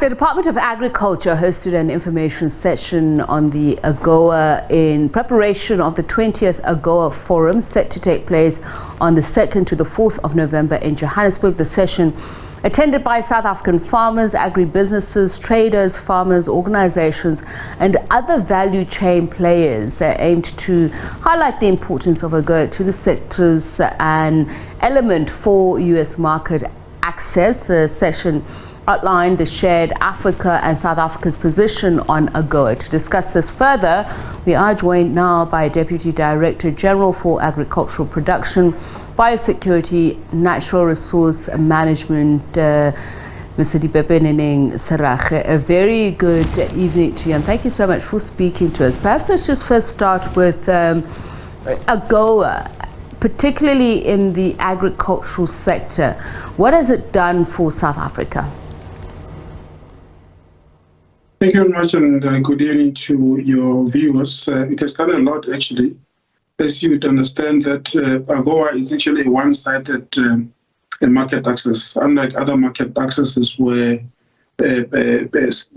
The Department of Agriculture hosted an information session on the AGOA in preparation of the 20th AGOA Forum set to take place on the 2nd to the 4th of November in Johannesburg. The session, attended by South African farmers, agribusinesses, traders, farmers, organizations and other value chain players, aimed to highlight the importance of AGOA to the sectors and element for U.S. market access. The session outlined the shared Africa and South Africa's position on AGOA. To discuss this further, we are joined now by Deputy Director General for Agricultural Production, Biosecurity, Natural Resource Management, Mr. Dipepeneneng Serage. A very good evening to you, and thank you so much for speaking to us. Perhaps let's just first start with AGOA, particularly in the agricultural sector. What has it done for South Africa? Thank you very much, and good evening to your viewers. It has done a lot, actually. As you would understand that AGOA is actually a one-sided market access. Unlike other market accesses where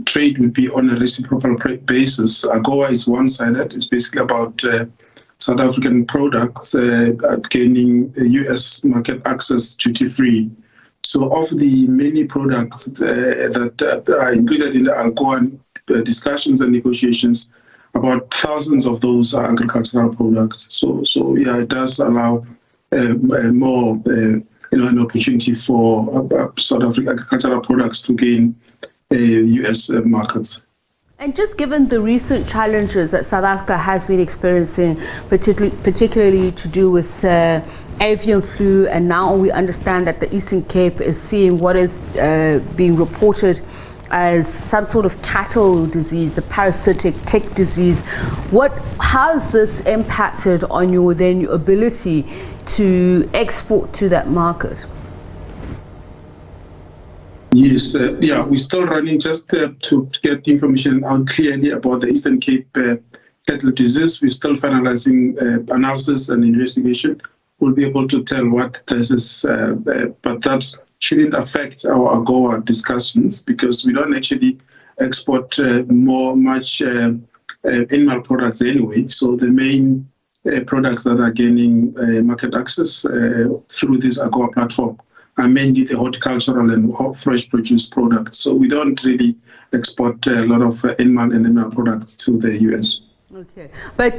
trade would be on a reciprocal basis, AGOA is one-sided. It's basically about South African products gaining U.S. market access duty-free. So of the many products that are included in the AGOA discussions and negotiations, about thousands of those are agricultural products. So yeah, it does allow more, an opportunity for South African agricultural products to gain U.S. markets. And just given the recent challenges that South Africa has been experiencing, particularly to do with avian flu, and now we understand that the Eastern Cape is seeing what is being reported as some sort of cattle disease, a parasitic tick disease. How has this impacted on your ability to export to that market? Yes, we're still running just to get information out clearly about the Eastern Cape cattle disease. We're still finalizing analysis and investigation. We'll be able to tell what this is, but that shouldn't affect our AGOA discussions because we don't actually export much animal products anyway. So the main products that are gaining market access through this AGOA platform are mainly the horticultural and fresh produce products. So we don't really export a lot of animal products to the US. Okay, but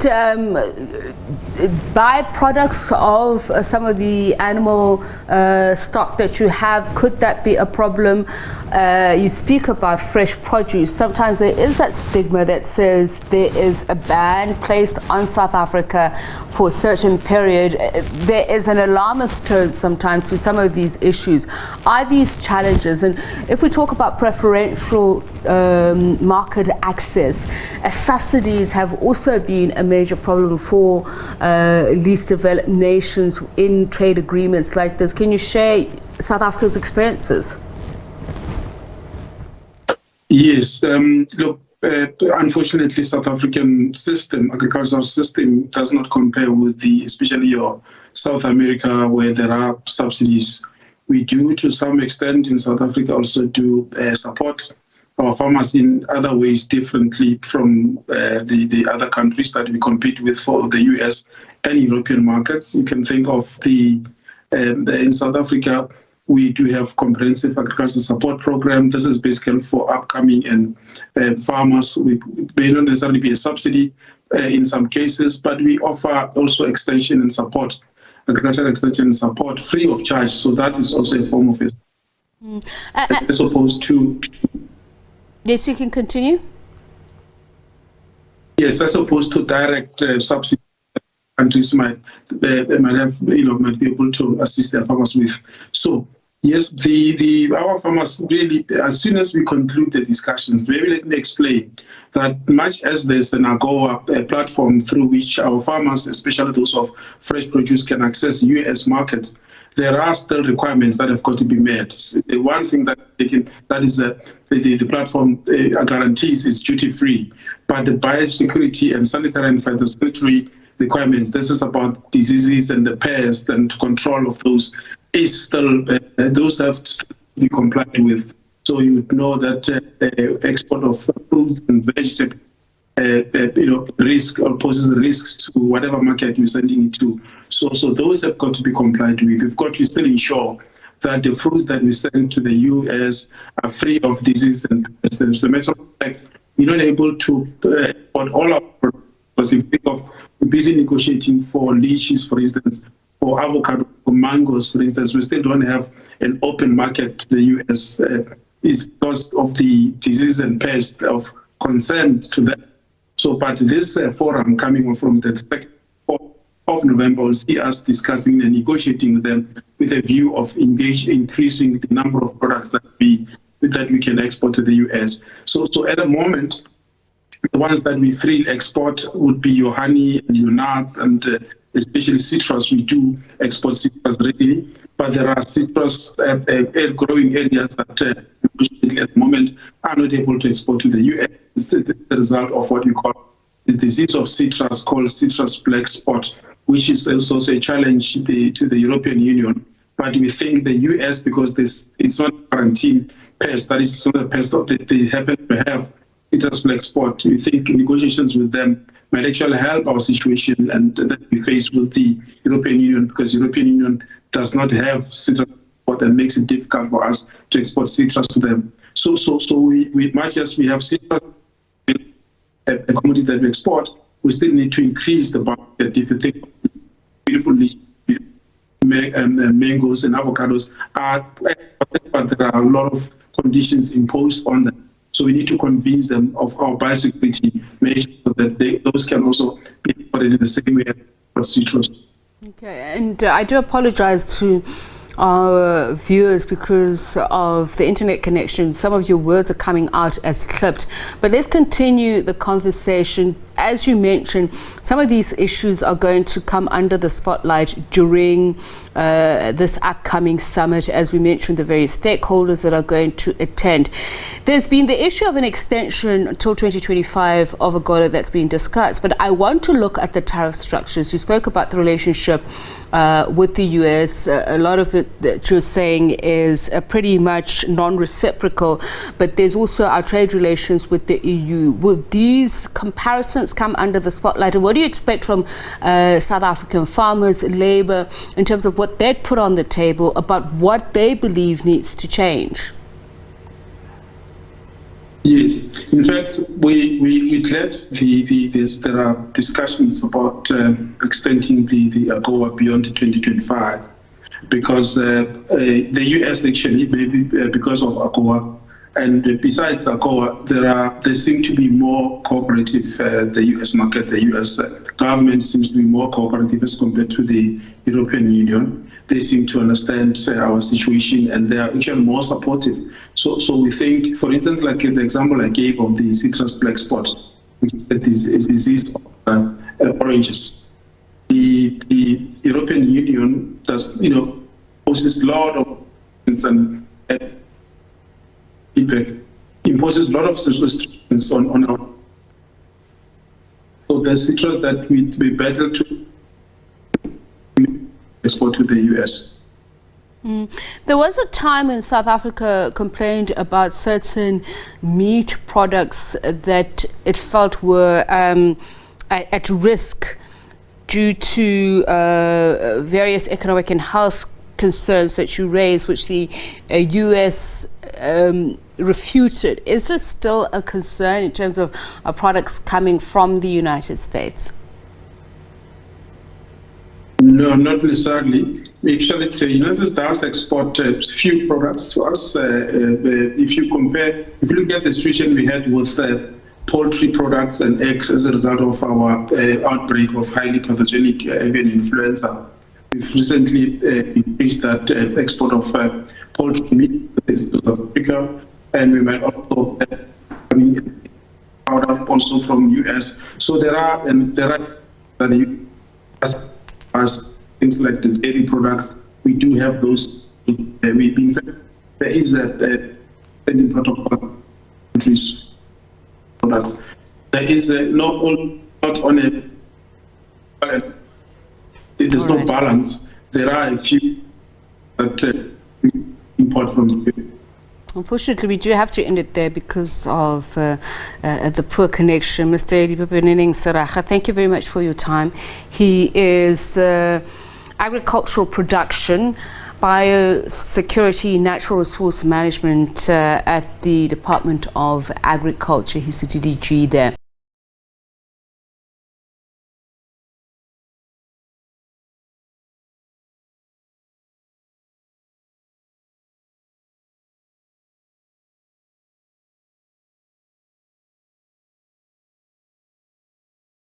byproducts of some of the animal stock that you have, could that be a problem? You speak about fresh produce. Sometimes there is that stigma that says there is a ban placed on South Africa for a certain period. There is an alarmist tone sometimes to some of these issues. Are these challenges? And if we talk about preferential market access, subsidies have also been a major problem for least developed nations in trade agreements like this. Can you share South Africa's experiences? Yes, look, unfortunately, South African agricultural system does not compare with especially your South America, where there are subsidies. We do, to some extent, in South Africa, also do support our farmers in other ways differently from the other countries that we compete with for the US and European markets. You can think of in South Africa, we do have comprehensive agricultural support program. This is basically for upcoming and farmers. We may not necessarily be a subsidy in some cases, but we offer also extension and support, agricultural extension and support free of charge. So that is also a form of it. As opposed to... Yes, you can continue. Yes, as opposed to direct subsidy, countries might be able to assist their farmers with. So yes, our farmers really, as soon as we conclude the discussions, maybe let me explain that much as there's an AGOA platform through which our farmers, especially those of fresh produce, can access US markets, there are still requirements that have got to be met. The one thing that the platform guarantees is duty-free, but the biosecurity and sanitary and phytosanitary requirements, this is about diseases and the pests and control of those, is still, those have to be complied with. So you would know that export of fruits and vegetables, risk or poses a risk to whatever market you're sending it to. So those have got to be complied with. We've got to still ensure that the fruits that we send to the US are free of disease and pests. As a matter of fact, we're not able to export all our products because if you think of, we're busy negotiating for lychees, for instance, for avocado, for mangoes, for instance, we still don't have an open market to the US. Is because of the disease and pest of concern to them. So, but this forum coming from the 2nd of November will see us discussing and negotiating with them with a view of increasing the number of products that we can export to the US. So at the moment, the ones that we freely export would be your honey and your nuts and especially citrus. We do export citrus readily, but there are citrus growing areas that at the moment are not able to export to the US. It's the result of what we call the disease of citrus called citrus black spot, which is also a challenge to the European Union. But we think the US, because it's not quarantine pest, that is not a pest that they happen to have citrus black spot. We think negotiations with them might actually help our situation and that we face with the European Union, because the European Union does not have citrus spot and makes it difficult for us to export citrus to them. So we much as we have citrus, a commodity that we export, we still need to increase the market. If you think beautiful mangoes and avocados are, but there are a lot of conditions imposed on them. So we need to convince them of our biosecurity measures so that those can also be exported in the same way as citrus. Okay, and I do apologize to our viewers because of the internet connection. Some of your words are coming out as clipped, but let's continue the conversation. As you mentioned, some of these issues are going to come under the spotlight during this upcoming summit. As we mentioned, the various stakeholders that are going to attend. There's been the issue of an extension until 2025 of AGOA that's been discussed, but I want to look at the tariff structures. You spoke about the relationship with the US. A lot of it that you're saying is pretty much non-reciprocal, but there's also our trade relations with the EU. Will these comparisons come under the spotlight, and what do you expect from South African farmers, labour, in terms of what they'd put on the table about what they believe needs to change? Yes, in fact, we glad there are discussions about extending the AGOA beyond 2025, because the US actually, maybe because of AGOA, and besides AGOA, they seem to be more cooperative. The US market, the US government seems to be more cooperative as compared to the European Union. They seem to understand our situation, and they are actually more supportive. So we think, for instance, like the example I gave of the citrus black spot, which is a disease of oranges. The European Union does, poses a lot of and imposes a lot of restrictions on our. So the citrus that we battle to export to the US. There was a time when South Africa complained about certain meat products that it felt were at risk due to various economic and health concerns that you raised, which the US refuted. Is this still a concern in terms of products coming from the United States? No, not necessarily. Actually, the United States does export few products to us. If you look at the situation we had with poultry products and eggs as a result of our outbreak of highly pathogenic avian influenza, we've recently increased that export of poultry meat to South Africa, and we might also out also from US. So there are as things like the dairy products, we do have those. There is a pending protocol countries products. There is not on a. There's no balance. There are a few that import from the. Unfortunately, we do have to end it there because of the poor connection. Mr. Dipepeneneng Serage, thank you very much for your time. He is the Agricultural Production, Biosecurity, Natural Resource Management at the Department of Agriculture. He's the DDG there.